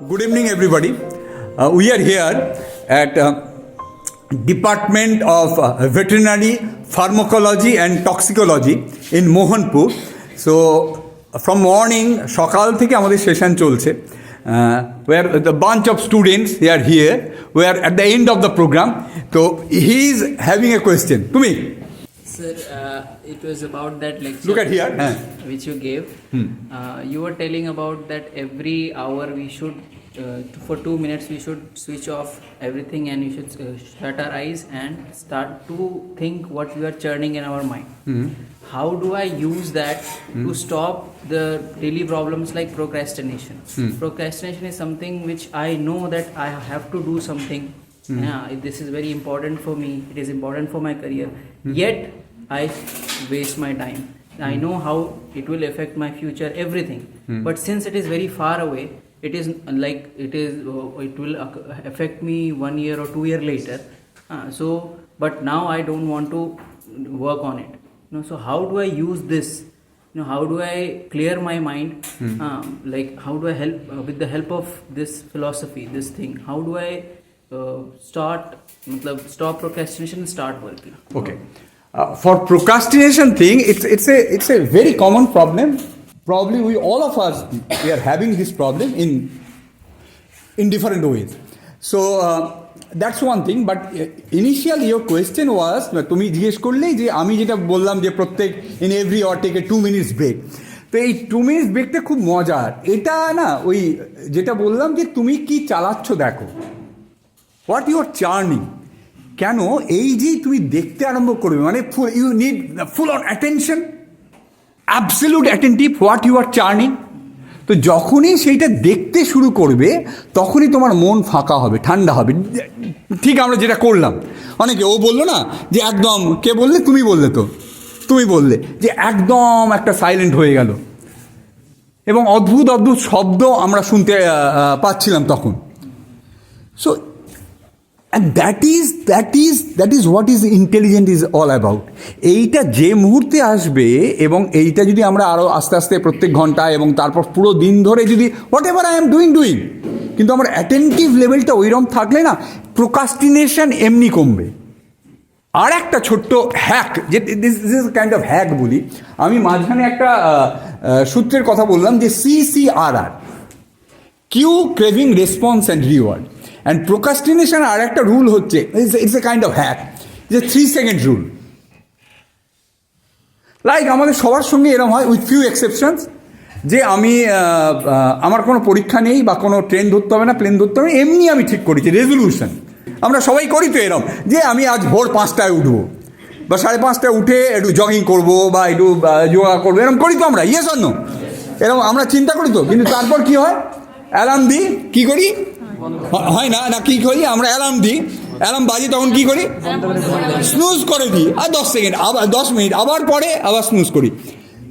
Good evening, everybody. We are here at Department of Veterinary, Pharmacology and Toxicology in Mohanpur. So, from morning, সকাল থেকে আমাদের session চলছে, where the bunch of students they are here. We are at the end of the program. So, he is having a question to me. Sir, it was about that lecture. Look at here. Which you gave. You were telling about that every hour we should, for 2 minutes, we should switch off everything and we should shut our eyes and start to think what we are churning in our mind. How do I use that to stop the daily problems like procrastination? Procrastination is something which I know that I have to do something. This is very important for me. It is important for my career. Yet I waste my time. I know how it will affect my future, everything. But since it is very far away, it is like it will affect me 1 year or 2 years later. But now I don't want to work on it. So how do I use this? How do I clear my mind? Like how do I help with the help of this philosophy, this thing? How do I stop procrastination and start working? Okay. For procrastination thing, it's a very common problem. Probably all of us we are having this problem in different ways. So that's one thing. But initially your question was, তুমি জিজ্ঞেস করলে যে আমি যেটা বললাম যে প্রত্যেক in every hour take a 2 minutes break. তো এই 2 minutes ব্রেকটা খুব মজার। এটা না ওই যেটা বললাম যে তুমি কি চালাচ্ছ দেখো, হোয়াট ইউ আর চার্নিং। কেন এই যে তুমি দেখতে আরম্ভ করবে মানে you need full on attention, absolute attentive what you are churning. তো যখনই সেইটা দেখতে শুরু করবে তখনই তোমার মন ফাঁকা হবে, ঠান্ডা হবে। ঠিক আমরা যেটা করলাম, অনেকে ও বললো না যে একদম, কে বললে? তুমি বললে, তো তুমি বললে যে একদম একটা সাইলেন্ট হয়ে গেল এবং অদ্ভুত অদ্ভুত শব্দ আমরা শুনতে পাচ্ছিলাম তখন। So and that is what is intelligent is all about. এইটা যে মুহূর্তে আসবে এবং এইটা যদি আমরা আরও আস্তে আস্তে প্রত্যেক ঘন্টায় এবং তারপর পুরো দিন ধরে যদি what ever I am doing কিন্তু আমার অ্যাটেন্টিভ লেভেলটা ওইরকম থাকলে না প্রোক্রাস্টিনেশন এমনি কমবে। আর একটা ছোট্ট হ্যাক, যে this is kind of hack বলি আমি, মাঝখানে একটা সূত্রের কথা বললাম যে CCRR, cue craving response and reward. And procrastination আর একটা রুল হচ্ছে, it's a kind of hack, যে 3 সেকেন্ড রুল। লাইক আমাদের সবার সঙ্গে এরকম হয় উইথ ফিউ এক্সেপশনস, যে আমি আমার কোনো পরীক্ষা নেই বা কোনো ট্রেন ধরতে হবে না, প্লেন ধরতে হবে, এমনি আমি ঠিক করেছি রেজলিউশন। আমরা সবাই করি তো এরকম, যে আমি আজ ভোর 5টায় উঠবো বা 5:30টায় উঠে একটু জগিং করবো বা একটু যোগা করবো, এরকম করি তো আমরা, ইয়েস অর নো? এরকম আমরা চিন্তা করি তো। কিন্তু তারপর কি হয়? অ্যালার্ম দিই, কী করি? হয় না, না কি করি আমরা? অ্যালার্ম দিই, অ্যালার্ম বাজে তখন কি করি? স্নুজ করে দিই, আর 10 সেকেন্ড, আবার 10 মিনিট, আবার পরে আবার স্নুজ করি।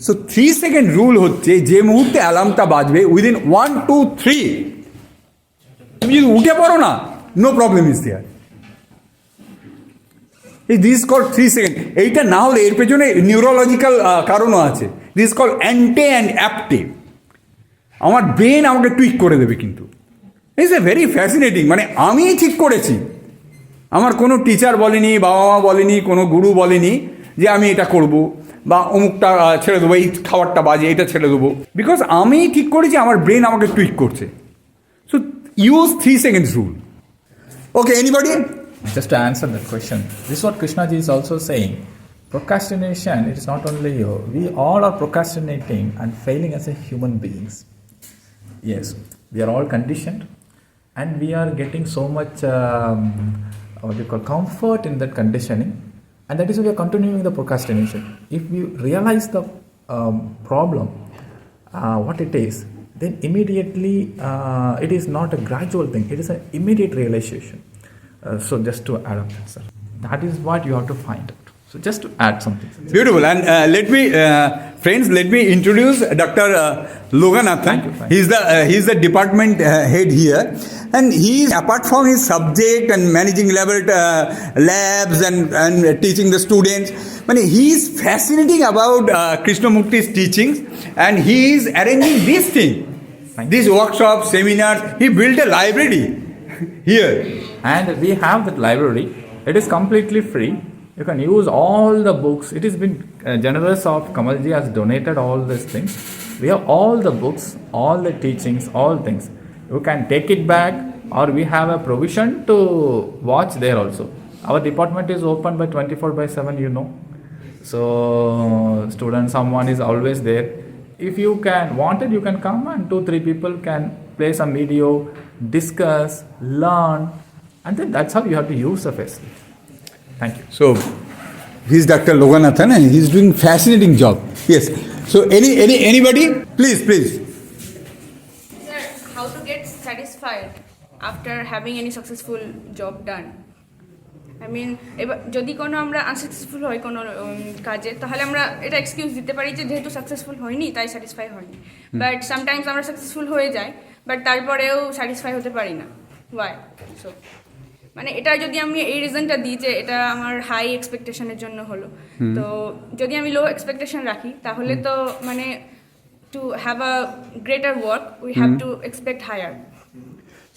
সো 3 সেকেন্ড রুল হচ্ছে, যে মুহূর্তে অ্যালার্মটা বাজবে উইদিন 1, 2, 3 তুমি যদি উঠে পড়ো না, no problem is there. This call 3 seconds. এইটা না হলে এর পেছনে নিউরোলজিক্যাল কারণও আছে। দিস কল অ্যান্টে অ্যান্ড অ্যাপটে। আমার ব্রেন আমাকে টুইক করে দেবে। কিন্তু ইটস এ ভেরি ফ্যাসিনেটিং, মানে আমি ঠিক করেছি, আমার কোনো টিচার বলেনি, বাবা মা বলেনি, কোনো গুরু বলেনি যে আমি এটা করব বা অমুকটা ছেড়ে দেবো, এই খাবারটা বাজে এটা ছেড়ে দেবো, বিকজ আমি ঠিক করেছি, আমার ব্রেন আমাকে টুইক করছে। So use 3 seconds rule. Okay, anybody? Just to answer that question, this is what Krishnaji is also saying. Procrastination, it is not only you. We all are procrastinating and failing as a human beings. Yes, we are all conditioned and we are getting so much comfort in that conditioning, and that is why we are continuing the procrastination. If we realize the problem, what it is, then immediately it is not a gradual thing, it is an immediate realization. So just to add up, sir, that is what you have to find out. So just to add something. Beautiful. And let me introduce Dr. Loganathan. He's the department head here, and he is, apart from his subject and managing labs and teaching the students, he is fascinating about Krishnamurti's teachings, and he is arranging this thing These workshops, seminars, he built a library here. And we have that library. It is completely free. You can use all the books. It has been generous of Kamalji has donated all these things. We have all the books, all the teachings, all things. You can take it back, or we have a provision to watch there also. Our department is open by 24/7, you know. So student, someone is always there. If you can wanted, you can come and 2-3 people can play some video, discuss, learn, and then that's how you have to use the facility. Thank you. So, he's Dr. Loganathan and he's doing fascinating job. Yes. So, anybody? Please. Sir, how to get satisfied after having any successful job done? I mean, যদি কোনো আমরা unsuccessful হই কোনো কাজে, তাহলে আমরা এটা excuse দিতে পারি যে যেহেতু সাকসেসফুল হয়নি তাই স্যাটিসফাই হয়নি। বাট সামটাইমস আমরা সাকসেসফুল হয়ে যাই, বাট তারপরেও স্যাটিসফাই হতে পারি না। ওয়াই? সো মানে এটা যদি আমি এই রিজনটা দিই যে এটা আমার হাই এক্সপেকটেশনের জন্য হলো, তো যদি আমি লো এক্সপেকটেশন রাখি তাহলে তো মানে to have a greater work we have to expect higher.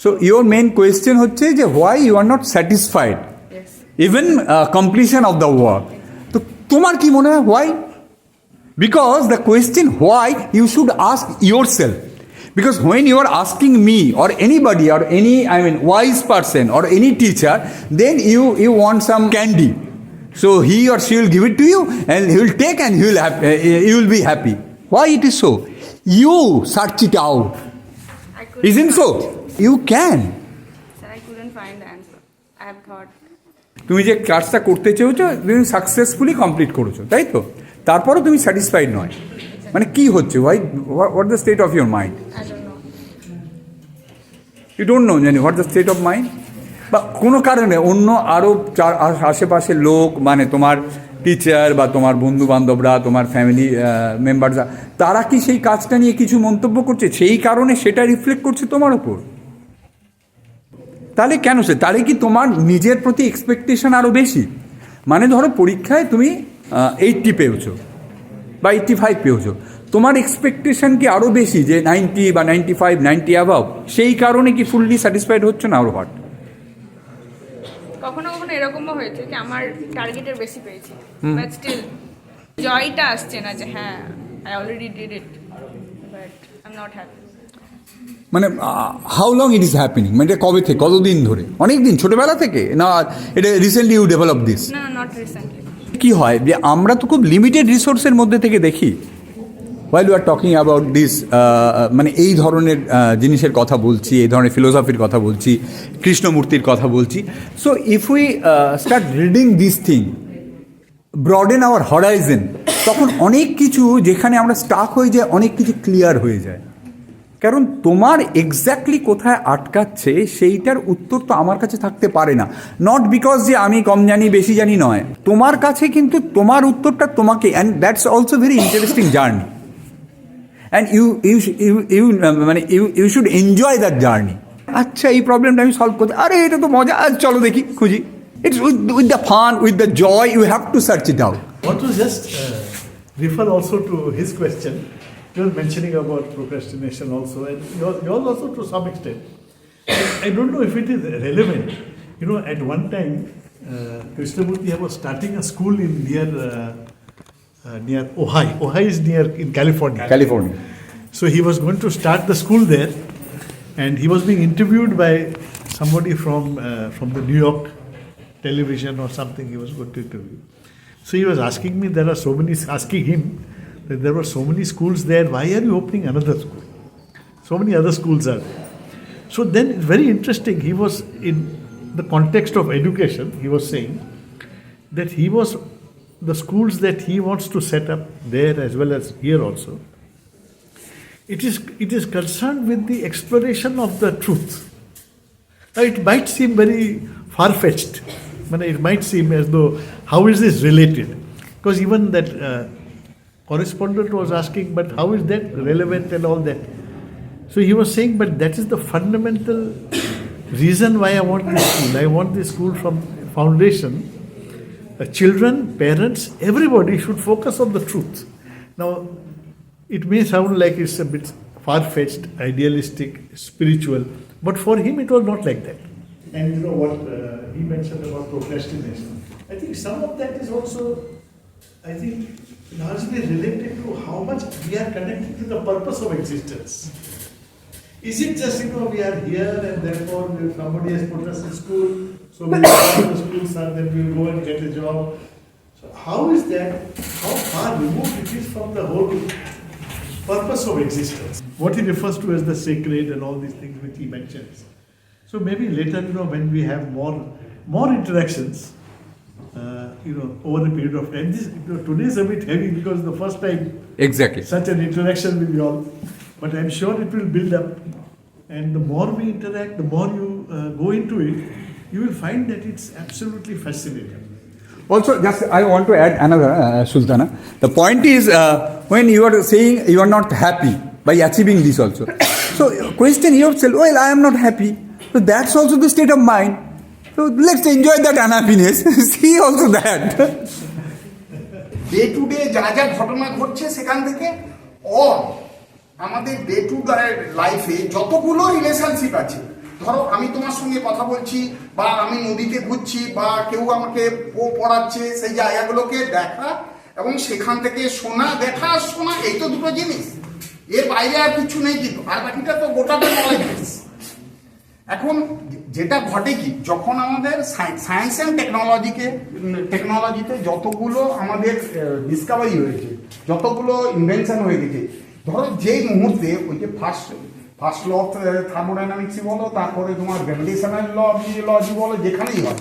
So, your main question হচ্ছে যে why you are not satisfied? Yes. Even completion of the work. তো তোমার কি মনে হয় why? Because the question why you should ask yourself. Because when you are asking me or anybody or any wise person or any teacher, then you want some candy. So he or she will give it to you and he will take and you will be happy. Why it is so? You search it out. Isn't so? You can. Sir, I couldn't find the answer. I have thought. তুমি যে ক্লাসটা করতে চেয়েছো তুমি successfully complete করেছো, তাই তো? তারপরও তুমি স্যাটিসফাইড নয়, মানে কি হচ্ছে? What the state of your mind? I don't know. You don't know জানি what the state of mind? বা কোনো কারণে অন্য আরও আশেপাশের লোক, মানে তোমার টিচার বা তোমার বন্ধু বান্ধবরা, তোমার ফ্যামিলি মেম্বাররা, তারা কি সেই কাজটা নিয়ে কিছু মন্তব্য করছে, সেই কারণে সেটা রিফ্লেক্ট করছে তোমার ওপর? তাহলে কেন তাহলে কি তোমার নিজের প্রতি এক্সপেকটেশন আরও বেশি? মানে ধরো পরীক্ষায় তুমি 80 পেয়েছো বা 85 পেয়েছো, তোমার এক্সপেকটেশন কি আরও বেশি যে 90 বা 95, 90 অ্যাভাব, সেই কারণে কি ফুললি স্যাটিসফাইড হচ্ছে না? আরও হাট কখনো কখনো এরকমও হয়েছে কি আমার টার্গেটের বেশি পেয়েছি, বাট স্টিল জয়টা আসছে না যে হ্যাঁ I already did it, but I am not happy. মানে how long it is happening? মানে এটা কবে থেকে, কতদিন ধরে? অনেক দিন, ছোটবেলা থেকে, না এটা রিসেন্টলি ইউ ডেভেলপ দিস? না, নট রিসেন্টলি। কি হয় যে আমরা তো খুব লিমিটেড রিসোর্সের মধ্যে থেকে দেখি, while you are talking about this মানে এই ধরনের জিনিসের কথা বলছি, এই ধরনের ফিলোসফির কথা বলছি, কৃষ্ণমূর্তির কথা বলছি। So if we start reading this thing, broaden our horizon, তখন অনেক কিছু যেখানে আমরা স্টাক হয়ে যায়, অনেক কিছু ক্লিয়ার হয়ে যায়। কারণ তোমার এক্স্যাক্টলি কোথায় আটকাচ্ছে সেইটার উত্তর তো আমার কাছে থাকতে পারে না। নট বিকজ যে আমি কম জানি বেশি জানি নয়, তোমার কাছে কিন্তু তোমার উত্তরটা তোমাকে, and that's also very interesting journey, and you should enjoy that journey. আচ্ছা এই প্রবলেমটা আমি সলভ করতে, আরে এটা তো মজা, আজ চলো দেখি খুঁজি। It's with the fun, with the joy, you have to search it out. Want to just refer also to his question. You were mentioning about procrastination also, and yours also to some extent. I don't know if it is relevant. You know, at one time, Krishnamurti was starting a school in near Ojai. Ojai is near in California. California. So he was going to start the school there, and he was being interviewed by somebody from the New York television or something. He was going to interview. So he was asking me, asking him that there were so many schools there, why are you opening another school? So many other schools are there. So then it's very interesting, he was in the context of education, he was saying that the schools that he wants to set up there as well as here also, it is concerned with the exploration of the truth. Now it might seem very far-fetched, but it might seem as though, how is this related? Because even that correspondent was asking, but how is that relevant and all that? So he was saying, but that is the fundamental reason why I want this school. I want this school from foundation. Children, parents, everybody should focus on the truth. Now, it may sound like it's a bit far-fetched, idealistic, spiritual. But for him, it was not like that. And you know what he mentioned about procrastination. I think some of that is also, I think, largely related to how much we are connected to the purpose of existence. Is it just, we are here and therefore somebody has put us in school, so we will go to school, son, then we will go and get a job. So how is that, how far removed it is from the whole purpose of existence? What he refers to as the sacred and all these things which he mentions. So maybe later, when we have more interactions, over a period of time. This today is a bit heavy because the first time Exactly. such an interaction with you all. But I'm sure it will build up. And the more we interact, the more you go into it, you will find that it's absolutely fascinating. Also, just I want to add another, Sultana. The point is, when you are saying you are not happy by achieving this also. So, question yourself, well, I am not happy. So, that's also the state of mind. So, let's enjoy that unhappiness. See also that. Day to day যা যা ঘটনা ঘটছে সেখান থেকে আমাদের day to day লাইফে যতগুলো relationship আছে, ধরো আমি তোমার সঙ্গে কথা বলছি বা আমি নদীতে ঘুরছি বা কেউ আমাকে পড়াচ্ছে, সেই জায়গাগুলোকে দেখা এবং সেখান থেকে শোনা, দেখা আর শোনা, এই তো দুটো জিনিস, এর বাইরে আর কিছু নেই। কিন্তু আর বাকিটা তো গোটাটা নলেজ। এখন যেটা ঘটে কি, যখন আমাদের সায়েন্স অ্যান্ড টেকনোলজিতে যতগুলো আমাদের ডিসকাভারি হয়েছে, যতগুলো ইনভেনশন হয়ে গেছে, ধরো যেই মুহূর্তে ওই যে ফার্স্ট ল অফ থার্মোডাইনামিক্স বলো, তারপরে তোমার গ্র্যাভিটেশনাল লজি বলো, যেখানেই হয়,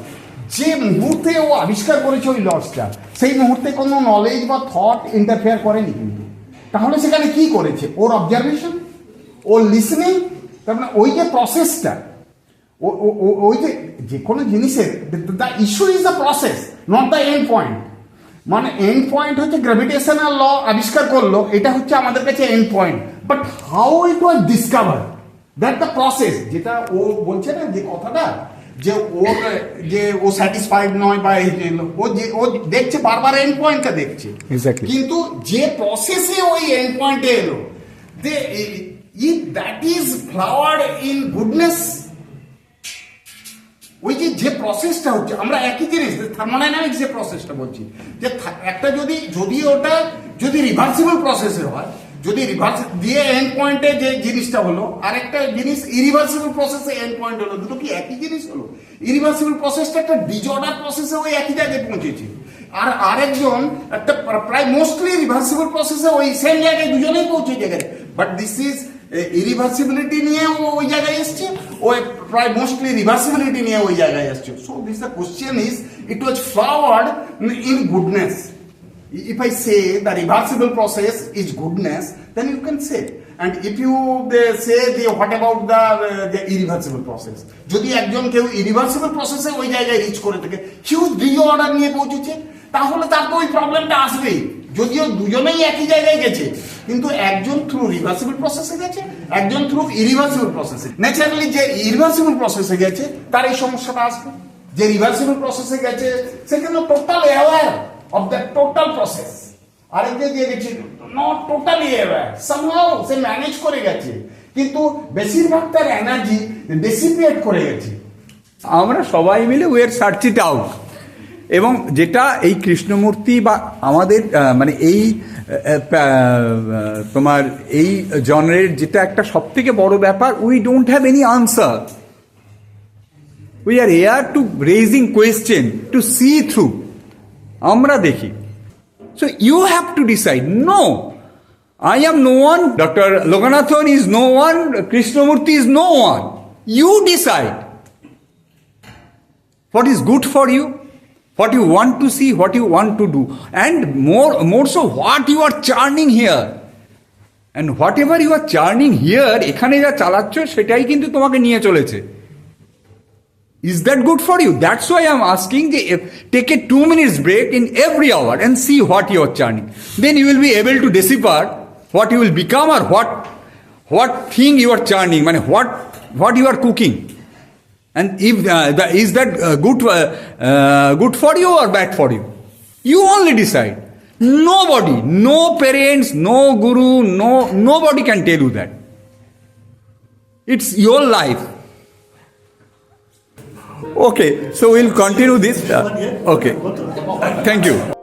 যে মুহূর্তে ও আবিষ্কার করেছে ওই লসটা, সেই মুহূর্তে কোনো নলেজ বা থট ইন্টারফেয়ার করেনি কিন্তু। তাহলে সেখানে কি করেছে? ওর অবজারভেশন, ওর লিসনিং, তার মানে ওই যে প্রসেসটা, ওই যে কোনো জিনিসের the issue is the process, not the end point. মানে এন্ড পয়েন্ট হচ্ছে গ্র্যাভিটেশনাল ল আবিষ্কার করলো, এটা হচ্ছে আমাদের কাছে end point. But how it was discover, that the process. যেটা ও বলছে না যে কথাটা, যে ও স্যাটিসফাইড নয় বা ও দেখছে বারবার এন্ড পয়েন্টটা দেখছে, কিন্তু যে প্রসেসে ওই এন্ড পয়েন্টে এলো, if that is flowered in goodness, ওই যে প্রসেসটা হচ্ছে, আমরা একই জিনিস থার্মোডাইনামিক্স যে প্রসেসটা বলছি, যে একটা যদি ওটা রিভার্সিবল প্রসেসে হয়, যদি রিভার্স দিয়ে এন্ড পয়েন্টে যে জিনিসটা হলো, আর একটা জিনিস ইরিভার্সিবল প্রসেসে এন্ড পয়েন্ট হলো, দুটো কি একই জিনিস হলো? ইরিভার্সিবল প্রসেসটা একটা ডিজঅর্ডার প্রসেসে ওই একই জায়গায় পৌঁছেছে, আর আরেকজন একটা প্রায় মোস্টলি রিভার্সিবল প্রসেসে ওই সেম জায়গায় দুজনেই পৌঁছে জায়গায়। বাট দিস ইজ ইরিভার্সিবিলিটি নিয়ে ওই জায়গায় এসছে, ও প্রায় মোস্টলি রিভার্সিবিলিটি নিয়ে ওই জায়গায় এসছে। So this the question is, it was flowered in goodness. If I say the reversible process is goodness, then you can say. And if you say what about the irreversible process, যদি একজন কেউ irreversible process এ ওই জায়গায় rich করে থাকে, huge ডিঅর্ডার নিয়ে পৌঁছেছে, তাহলে তার তো ওই প্রবলেমটা আসবেই। যদিও দুজনেই একই জায়গায় গেছে, কিন্তু একজন থ্রু রিভার্সিবল প্রসেসে গেছে, একজন থ্রু ইরিভার্সিবল প্রসেসে। ন্যাচারালি যে ইরিভার্সিবল প্রসেসে গেছে তার এই সমস্যাটা আসবে। যে রিভার্সিবল প্রসেসে গেছে সেখানে total aware of the total process, আরেকজন দিয়ে গেছে not totally aware, somehow say manage করে গেছে, কিন্তু বেশিরভাগ তার এনার্জি ডেসিপিয়েট করে গেছে। আমরা সবাই মিলে we are search it out. এবং যেটা এই কৃষ্ণমূর্তি বা আমাদের মানে এই তোমার এই জনরের যেটা একটা সব থেকে বড় ব্যাপার, we don't have any answer, we are here to raising question, to see through. আমরা দেখি। So you have to decide. No, I am no one. Dr. Loganathan is no one. Krishnamurti is no one. You decide what is good for you, what you want to see, what you want to do, and more so what you are churning here. And whatever you are churning here, এখানে যা চালাচ্ছ সেটাই কিন্তু তোমাকে নিয়ে চলেছে। Is that good for you? That's why I'm asking, take a 2 minutes break in every hour and see what you are churning. Then you will be able to decipher what you will become or what thing you are churning, what you are cooking. And if is that good for you or bad for you? You only decide. Nobody, no parents, no guru, nobody can tell you that. It's your life. Okay, so we'll continue this. Okay, thank you.